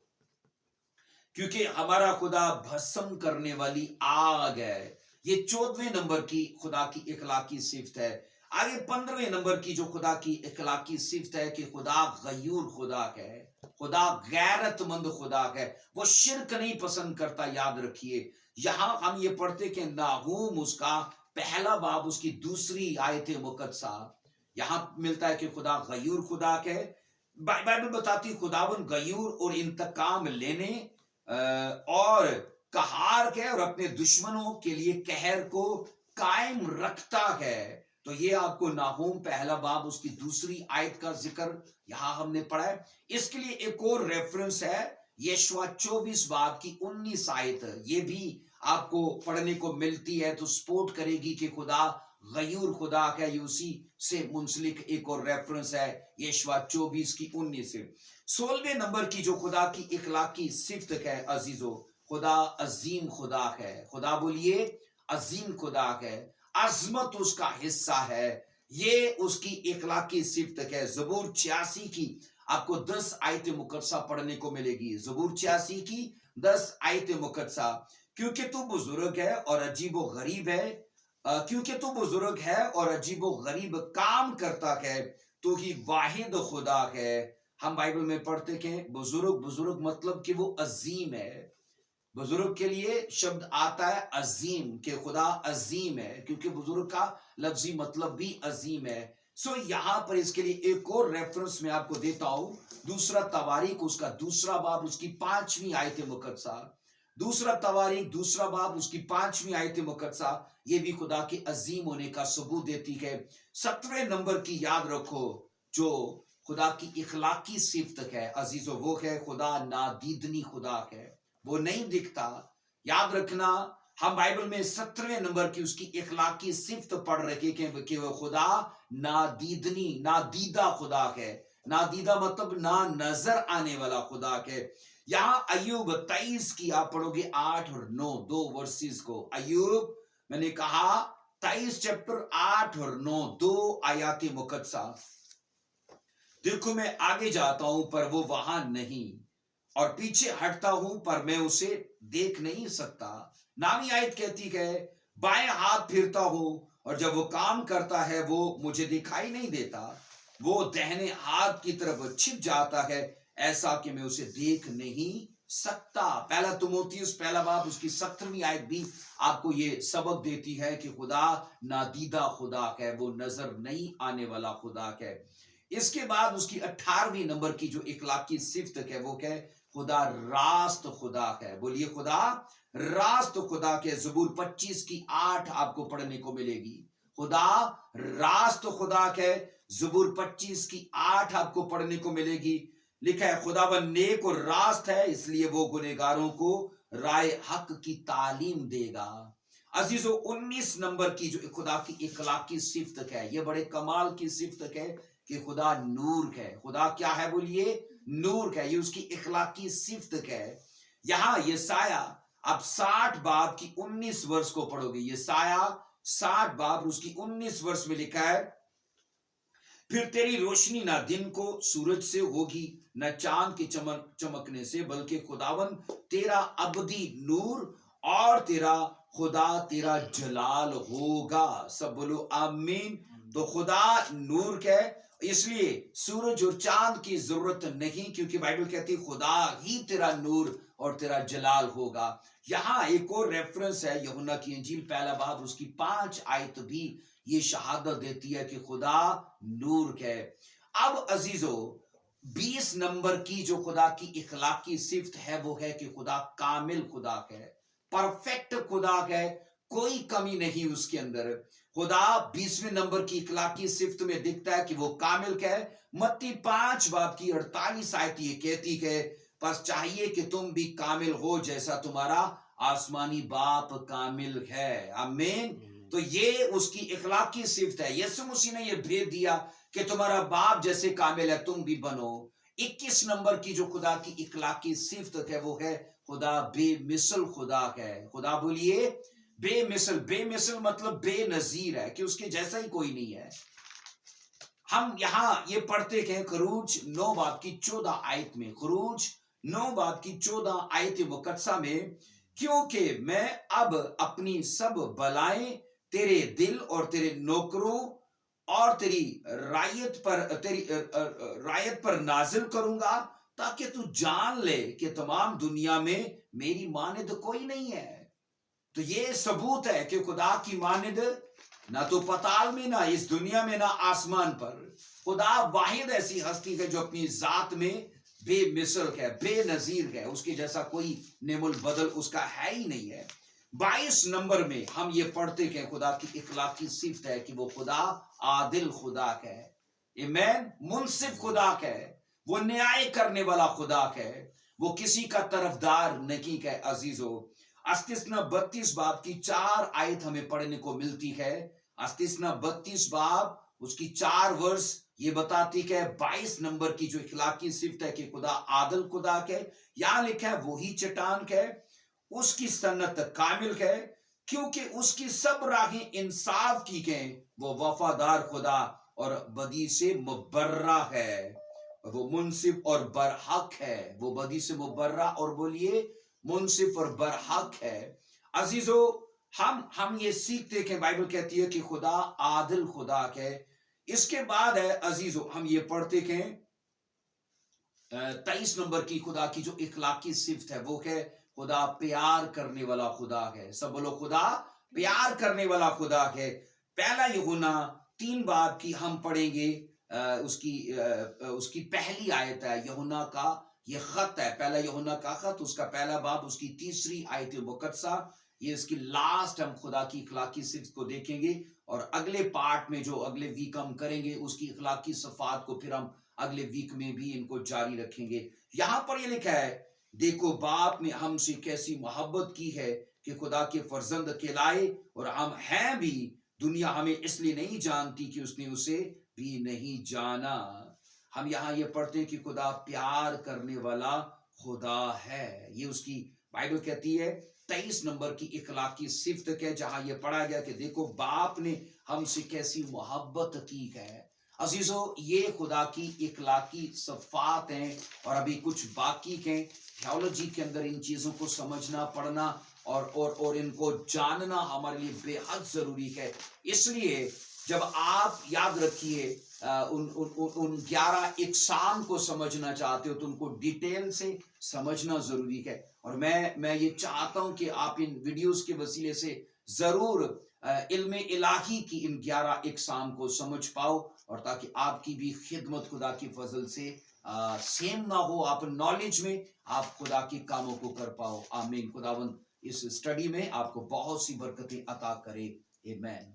[SPEAKER 1] क्योंकि हमारा खुदा भस्म करने वाली आग है। ये 14वें नंबर की खुदा की इखलाकी सिफ्त है। आगे 15वें नंबर की जो खुदा की इखलाकी सिफ्त है कि खुदा गयूर खुदा है, खुदा गैरतमंद खुदा है, वो शिरक नहीं पसंद करता। याद रखिए, यहां हम ये पढ़ते कि नाहूम उसका 1 बाब उसकी 2 आयत मुकद्दसा, यहां मिलता है कि खुदा गयूर खुदा है। बाइबल बताती खुदावन गयूर और इंतकाम लेने اور قہار ہے اور اپنے دشمنوں کے لیے قہر کو قائم رکھتا ہے. تو یہ آپ کو ناہوم پہلا باب اس کی دوسری آیت کا ذکر یہاں ہم نے پڑھا ہے. اس کے لیے ایک اور ریفرنس ہے یشوع 24 باب کی 19 آیت. یہ بھی آپ کو پڑھنے کو ملتی ہے تو سپورٹ کرے گی کہ خدا غیور خدا ہے. یہ اسی سے منسلک ایک اور ریفرنس ہے یشوع 24 کی 19 سے. 16ویں نمبر کی جو خدا کی اخلاقی صفت ہے عزیزو، خدا عظیم خدا ہے. خدا بولیے عظیم خدا ہے، عظمت اس کا حصہ ہے. یہ اس کی اخلاقی صفت ہے. زبور 86 کی آپ کو 10 آیت مقدسہ پڑھنے کو ملے گی. زبور 86 کی 10 آیت مقدسہ. کیونکہ تو بزرگ ہے اور عجیب و غریب ہے، کیونکہ تو بزرگ ہے اور عجیب و غریب کام کرتا ہے، تو ہی واحد خدا ہے. ہم بائبل میں پڑھتے کہ بزرگ مطلب کہ وہ عظیم ہے. بزرگ کے لیے شبد آتا ہے عظیم، کہ خدا عظیم ہے، کیونکہ بزرگ کا لفظی مطلب بھی عظیم ہے. سو یہاں پر اس کے لیے ایک اور ریفرنس میں آپ کو دیتا ہوں. دوسرا تواریخ اس کا دوسرا باب اس کی 5ویں آیت مقدسہ. دوسرا تواریخ دوسرا باب اس کی 5ویں آیت مقدسہ یہ بھی خدا کے عظیم ہونے کا ثبوت دیتی ہے. 17ویں نمبر کی یاد رکھو جو خدا کی اخلاقی صفت ہے عزیزو، وہ ہے خدا نادیدنی خدا ہے، وہ نہیں دکھتا. یاد رکھنا ہم بائبل میں 17ویں نمبر کی اس کی اخلاقی صفت پڑھ رہے کہ وہ خدا نادیدنی نادیدہ خدا ہے. نادیدہ مطلب نہ نظر آنے والا خدا ہے. یہاں ایوب 23 کی آپ پڑھو گے 8 اور 9 دو ورسز کو. ایوب میں نے کہا 23 چیپٹر 8 اور 9 دو آیات مقدسہ. دیکھو میں آگے جاتا ہوں پر وہ وہاں نہیں، اور پیچھے ہٹتا ہوں پر میں اسے دیکھ نہیں سکتا. نامی آیت کہتی ہے بائیں ہاتھ پھرتا ہوں اور جب وہ کام کرتا ہے وہ مجھے دکھائی نہیں دیتا. وہ دہنے ہاتھ کی طرف چھپ جاتا ہے ایسا کہ میں اسے دیکھ نہیں سکتا. پہلا تموتھیوس پہلا باب اس کی 17ویں آیت بھی آپ کو یہ سبق دیتی ہے کہ خدا نادیدہ خدا ہے، وہ نظر نہیں آنے والا خدا ہے. اس کے بعد اس کی 18ویں نمبر کی جو اخلاقی صفت ہے وہ ہے خدا راست خدا ہے. بولیے خدا راست خدا کے. زبور 25 کی 8 آپ کو پڑھنے کو ملے گی. خدا راست خدا ہے. زبور 25 کی 8 آپ کو پڑھنے کو ملے گی. لکھا ہے خدا وہ نیک اور راست ہے، اس لیے وہ گنہگاروں کو رائے حق کی تعلیم دے گا. عزیزو 19 نمبر کی جو خدا کی اخلاقی صفت ہے یہ بڑے کمال کی صفت ہے کہ خدا نور ہے. خدا کیا ہے بولیے نور ہے. یہ اس کی اخلاقی صفت ہے. یہاں یسایہ اب 60 باب کی 19 ورس کو پڑھو گے. یسایہ 60 باب اس کی 19 ورس میں لکھا ہے پھر تیری روشنی نہ دن کو سورج سے ہوگی نہ چاند کے چمکنے سے، بلکہ خداون تیرا ابدی نور اور تیرا خدا تیرا جلال ہوگا. سب بولو آمین. تو خدا نور ہے، اس لیے سورج اور چاند کی ضرورت نہیں، کیونکہ بائبل کہتی خدا ہی تیرا نور اور تیرا جلال ہوگا. یہاں ایک اور ریفرنس ہے یوحنا کی انجیل پہلا باب اس کی 5 آیت بھی یہ شہادت دیتی ہے کہ خدا نور ہے. اب عزیزو 20 نمبر کی جو خدا کی اخلاقی صفت ہے وہ ہے کہ خدا کامل خدا ہے، پرفیکٹ خدا ہے، کوئی کمی نہیں اس کے اندر. خدا 20ویں نمبر کی اخلاقی صفت میں دکھتا ہے کہ وہ کامل ہے. متی 5 باب کی 48 آیت یہ کہتی ہے پس چاہیے کہ تم بھی کامل ہو جیسا تمہارا آسمانی باپ کامل ہے. آمین. تو یہ اس کی اخلاقی صفت ہے. یسوع مسیح نے یہ بھیج دیا کہ تمہارا باپ جیسے کامل ہے تم بھی بنو. 21 نمبر کی جو خدا کی اخلاقی صفت ہے وہ ہے خدا بے مثل خدا ہے. خدا بولیے بے مثل. بے مثل مطلب بے نظیر ہے کہ اس کے جیسا ہی کوئی نہیں ہے. ہم یہاں یہ پڑھتے کہ خروج 9 باب کی 14 آیت میں، خروج 9 باب کی 14 آیت مقدسہ میں، کیونکہ میں اب اپنی سب بلائیں تیرے دل اور تیرے نوکروں اور تیری رعیت پر نازل کروں گا تاکہ تو جان لے کہ تمام دنیا میں میری مانند کوئی نہیں ہے. تو یہ ثبوت ہے کہ خدا کی مانند نہ تو پتال میں نہ اس دنیا میں نہ آسمان پر. خدا واحد ایسی ہستی ہے جو اپنی ذات میں بے مثل ہے, بے نظیر ہے, اس کے جیسا کوئی نعم البدل اس کا ہے ہی نہیں ہے. 22 نمبر میں ہم یہ پڑھتے کہ خدا کی اخلاقی صفت ہے کہ وہ خدا عادل خدا ہے, ایمین, منصف خدا ہے, وہ نیائے کرنے والا خدا ہے, وہ کسی کا طرفدار نہیں ہے. عزیزو, استثنا 32 باب کی 4 آیت ہمیں پڑھنے کو ملتی ہے. استثنا 32 باب اس کی 4 ورس یہ بتاتی کہ 22 نمبر کی جو اخلاقی صفت ہے کہ خدا عادل خدا ہے. یہاں لکھا ہے وہی چٹان ہے, اس کی سنت کامل ہے, کیونکہ اس کی سب راہیں انصاف کی گئیں. وہ وفادار خدا اور بدی سے مبرہ ہے, وہ منصف اور برحق ہے. وہ بدی سے مبرہ اور بولیے منصف اور برحق ہے. عزیزو, ہم یہ سیکھتے کہ بائبل کہتی ہے کہ خدا عادل خدا ہے. اس کے بعد ہے عزیزو, ہم یہ پڑھتے کہ 23 نمبر کی خدا کی جو اخلاقی صفت ہے وہ ہے خدا پیار کرنے والا خدا ہے. سب بولو خدا پیار کرنے والا خدا ہے. پہلا یوحنا 3 باب کی ہم پڑھیں گے, اس کی پہلی آیت ہے. یوحنا کا یہ خط ہے, پہلا یوحنا کا خط, اس کا پہلا باب, اس کی 3 آیت مقدسہ, یہ اس کی لاسٹ ہم خدا کی اخلاقی صفت کو دیکھیں گے. اور اگلے پارٹ میں جو اگلے ویک ہم کریں گے اس کی اخلاقی صفات کو پھر ہم اگلے ویک میں بھی ان کو جاری رکھیں گے. یہاں پر یہ لکھا ہے, دیکھو باپ نے ہم سے کیسی محبت کی ہے کہ خدا کے فرزند کہلائے, اور ہم ہیں بھی. دنیا ہمیں اس لیے نہیں جانتی کہ اس نے اسے بھی نہیں جانا. ہم یہاں یہ پڑھتے ہیں کہ خدا پیار کرنے والا خدا ہے. یہ اس کی بائبل کہتی ہے 23 نمبر کی اخلاقی صفت ہے, جہاں یہ پڑھا گیا کہ دیکھو باپ نے ہم سے کیسی محبت کی ہے. عزیزو, یہ خدا کی اخلاقی صفات ہیں, اور ابھی کچھ باقی ہیں. تھیولوجی کے اندر ان چیزوں کو سمجھنا, پڑھنا اور ان کو جاننا ہمارے لیے بے حد ضروری ہے. اس لیے جب آپ یاد رکھیے ان 11 اقسام کو سمجھنا چاہتے ہو تو ان کو ڈیٹیل سے سمجھنا ضروری ہے. اور میں یہ چاہتا ہوں کہ آپ ان ویڈیوز کے وسیلے سے ضرور علم الہی کی ان 11 اقسام کو سمجھ پاؤ, اور تاکہ آپ کی بھی خدمت خدا کی فضل سے سیم نہ ہو, آپ نالج میں آپ خدا کے کاموں کو کر پاؤ. آمین. خداوند اس اسٹڈی میں آپ کو بہت سی برکتیں عطا کرے. آمین.